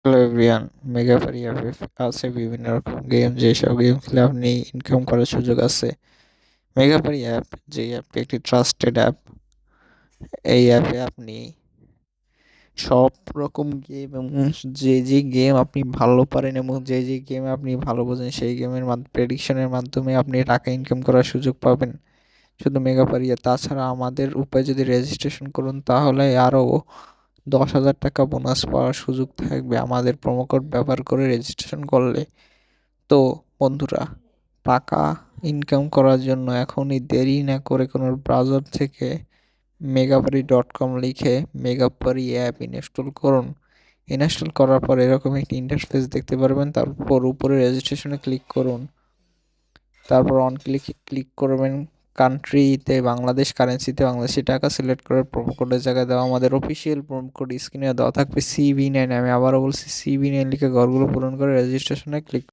Hello everyone, মেগাফারি অ্যাপে আছে বিভিন্ন রকম গেম, যেসব গেম খেলে আপনি ইনকাম করার সুযোগ আছে। মেগাফারি অ্যাপ, যে অ্যাপটি একটি ট্রাস্টেড অ্যাপ। এই অ্যাপে আপনি সব রকম গেম এবং যে গেম আপনি ভালো পারেন এবং যে গেম আপনি ভালো বোঝেন সেই গেমের প্রেডিকশনের মাধ্যমে আপনি টাকা ইনকাম করার সুযোগ পাবেন শুধু মেগাফারি। তাছাড়া আমাদের উপায় যদি রেজিস্ট্রেশন করুন তাহলে আরও 10,000 টাকা বোনাস পাওয়ার সুযোগ থাকবে আমাদের প্রোমো কোড ব্যবহার করে রেজিস্ট্রেশন করলে। তো বন্ধুরা, টাকা ইনকাম করার জন্য এখনই দেরি না করে কোনো ব্রাউজার থেকে megapaরি.com লিখে মেগাপারি অ্যাপ ইনস্টল করুন। ইনস্টল করার পর এরকম একটি ইন্টারফেস দেখতে পারবেন। তারপর উপরে রেজিস্ট্রেশনে ক্লিক করুন। তারপর অন ক্লিক করবেন। কান্ট্রিতে বাংলাদেশ, কারেন্সিতে বাংলাদেশি টাকা সিলেক্ট করে প্রোমো কোডের জায়গায় দেওয়া আমাদের অফিসিয়াল প্রোমো কোড স্ক্রিনে দেওয়া থাকবে CV9। আমি আবারও বলছি CV9 লিখে ঘরগুলো পূরণ করে রেজিস্ট্রেশনে ক্লিক